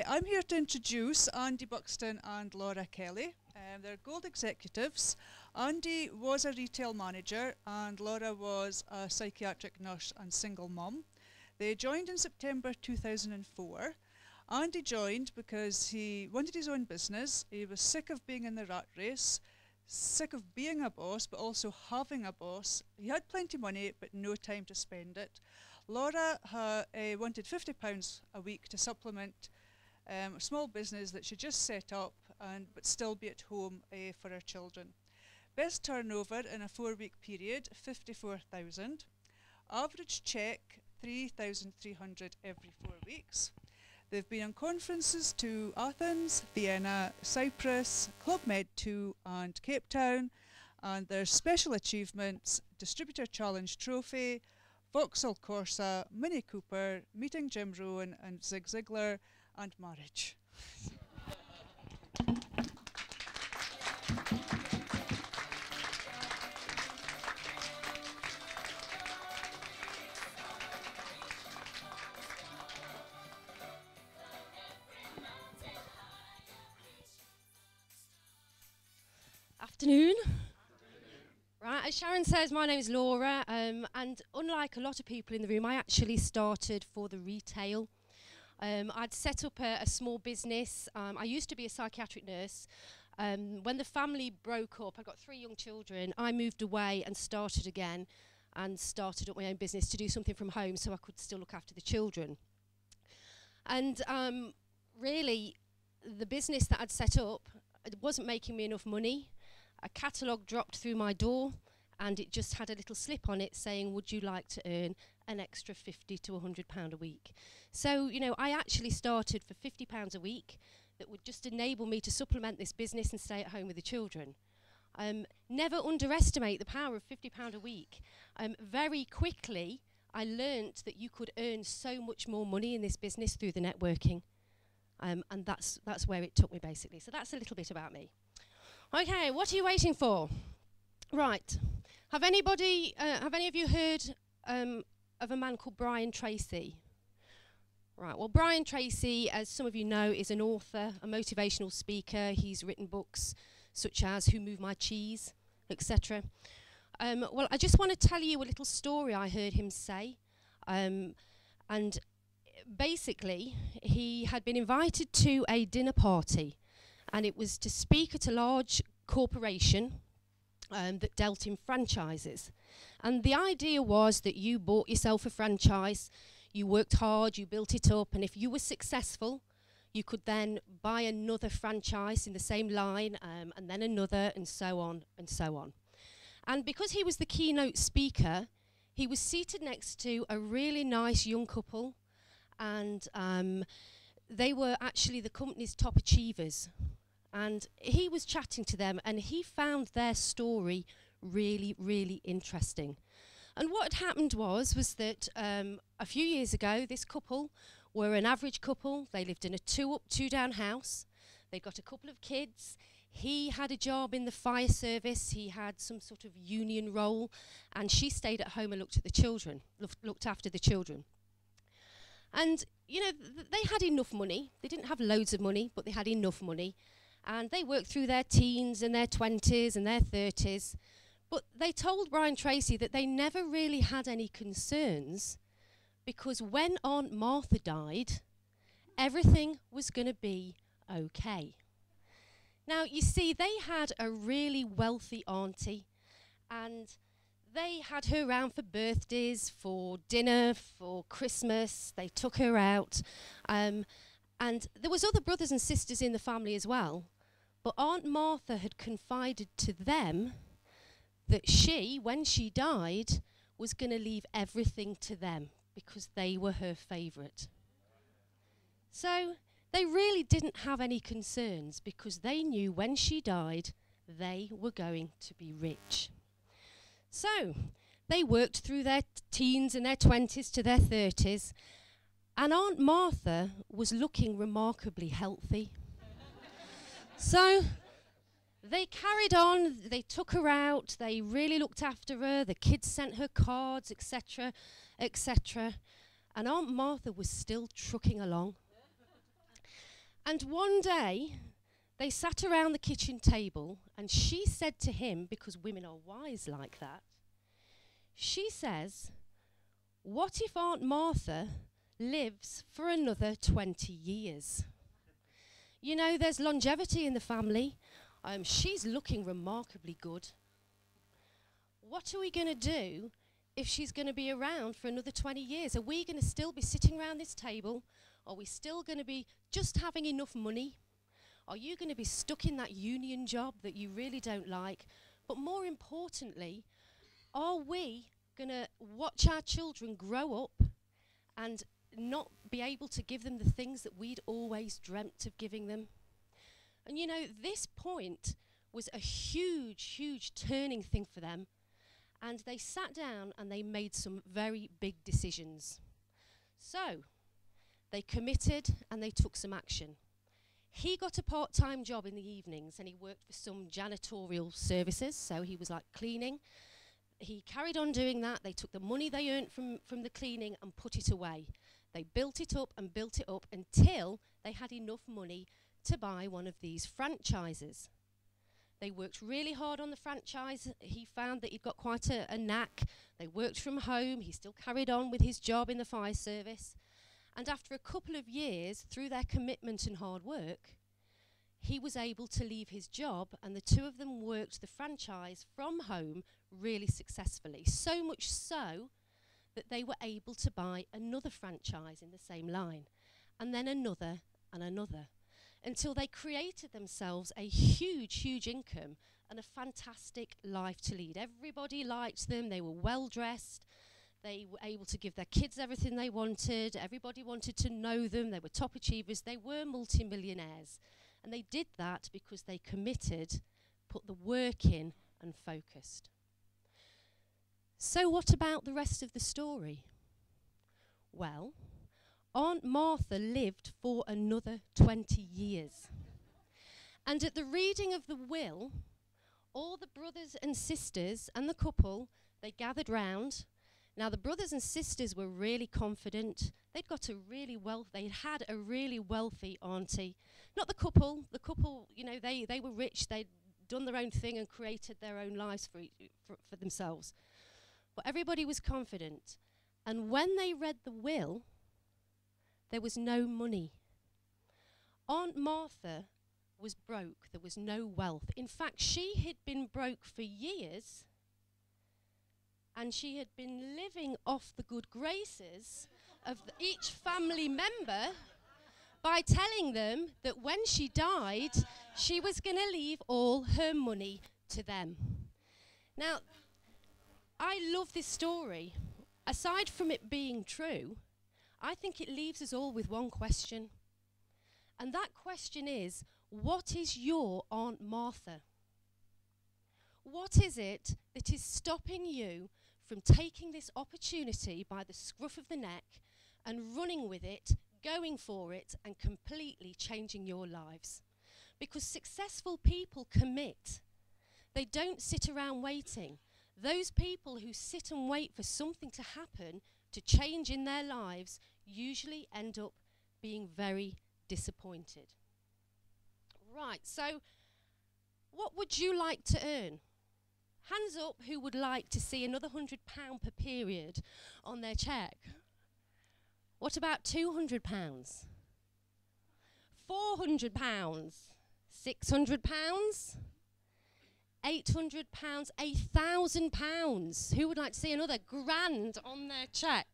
I'm here to introduce Andy Buxton and Laura Kelly. They're Gold Executives. Andy was a retail manager and Laura was a psychiatric nurse and single mum. They joined in September 2004. Andy joined because he wanted his own business. He was sick of being in the rat race, sick of being a boss, but also having a boss. He had plenty of money, but no time to spend it. Laura wanted £50 a week to supplement a small business that she just set up, but still be at home for her children. Best turnover in a 4-week period, 54,000. Average check, 3,300 every 4 weeks. They've been on conferences to Athens, Vienna, Cyprus, Club Med 2 and Cape Town, and their special achievements, Distributor Challenge Trophy, Vauxhall Corsa, Mini Cooper, meeting Jim Rohn and Zig Ziglar, and marriage. Afternoon. Right, as Sharon says, my name is Laura, and unlike a lot of people in the room, I actually started for the retail. I'd set up a small business. I used to be a psychiatric nurse. When the family broke up, I've got 3 young children, I moved away and started again and started up my own business to do something from home so I could still look after the children. And really, the business that I'd set up, it wasn't making me enough money. A catalogue dropped through my door and it just had a little slip on it saying, would you like to earn an extra £50 to £100 a week? So, you know, I actually started for £50 a week that would just enable me to supplement this business and stay at home with the children. Never underestimate the power of £50 a week. Very quickly, I learnt that you could earn so much more money in this business through the networking. And that's where it took me, basically. So that's a little bit about me. Okay, what are you waiting for? Right. Have any of you heard of a man called Brian Tracy? Right, well, Brian Tracy, as some of you know, is an author, a motivational speaker. He's written books such as Who Moved My Cheese, etc. Well, I just want to tell you a little story I heard him say. And basically, he had been invited to a dinner party, and it was to speak at a large corporation that dealt in franchises. And the idea was that you bought yourself a franchise, you worked hard, you built it up, and if you were successful, you could then buy another franchise in the same line, and then another, and so on, and so on. And because he was the keynote speaker, he was seated next to a really nice young couple, and they were actually the company's top achievers. And he was chatting to them, and he found their story really, really interesting. And what had happened was that a few years ago, this couple were an average couple. They lived in a 2-up, 2-down house. They got a couple of kids. He had a job in the fire service. He had some sort of union role, and she stayed at home and looked at the children, looked after the children. And, you know, they had enough money. They didn't have loads of money, but they had enough money. And they worked through their teens and their 20s and their 30s. But they told Brian Tracy that they never really had any concerns because when Aunt Martha died, everything was going to be okay. Now, you see, they had a really wealthy auntie, and they had her around for birthdays, for dinner, for Christmas. They took her out. And there was other brothers and sisters in the family as well. But Aunt Martha had confided to them that she, when she died, was going to leave everything to them because they were her favourite. So they really didn't have any concerns because they knew when she died, they were going to be rich. So they worked through their teens and their 20s to their 30s, and Aunt Martha was looking remarkably healthy. So they carried on, they took her out, they really looked after her, the kids sent her cards, etc., etc. And Aunt Martha was still trucking along. And one day, they sat around the kitchen table, and she said to him, because women are wise like that, she says, "What if Aunt Martha lives for another 20 years? You know, there's longevity in the family. She's looking remarkably good. What are we going to do if she's going to be around for another 20 years? Are we going to still be sitting around this table? Are we still going to be just having enough money? Are you going to be stuck in that union job that you really don't like? But more importantly, are we going to watch our children grow up and not be able to give them the things that we'd always dreamt of giving them?" And you know, this point was a huge, huge turning thing for them. And they sat down and they made some very big decisions. So, they committed and they took some action. He got a part-time job in the evenings and he worked for some janitorial services, so he was like cleaning. He carried on doing that. They took the money they earned from the cleaning and put it away. They built it up and built it up until they had enough money to buy one of these franchises. They worked really hard on the franchise. He found that he'd got quite a knack. They worked from home. He still carried on with his job in the fire service. And after a couple of years, through their commitment and hard work, he was able to leave his job, and the two of them worked the franchise from home really successfully. So much so that they were able to buy another franchise in the same line, and then another and another, until they created themselves a huge, huge income and a fantastic life to lead. Everybody liked them. They were well dressed. They were able to give their kids everything they wanted. Everybody wanted to know them. They were top achievers. They were multimillionaires. And they did that because they committed, put the work in, and focused. So what about the rest of the story? Well, Aunt Martha lived for another 20 years. And at the reading of the will, all the brothers and sisters and the couple, they gathered round. Now, the brothers and sisters were really confident. They'd had a really wealthy auntie. Not the couple. The couple, you know, they were rich. They'd done their own thing and created their own lives for themselves. But everybody was confident. And when they read the will, there was no money. Aunt Martha was broke. There was no wealth. In fact, she had been broke for years, and she had been living off the good graces of each family member by telling them that when she died, she was going to leave all her money to them. Now, I love this story. Aside from it being true, I think it leaves us all with one question. And that question is, what is your Aunt Martha? What is it that is stopping you from taking this opportunity by the scruff of the neck and running with it, going for it, and completely changing your lives? Because successful people commit. They don't sit around waiting. Those people who sit and wait for something to happen to change in their lives usually end up being very disappointed. Right, so what would you like to earn? Hands up who would like to see another £100 per period on their cheque. What about £200? £400? £600? £800? £1,000? Who would like to see another £1,000 on their cheque?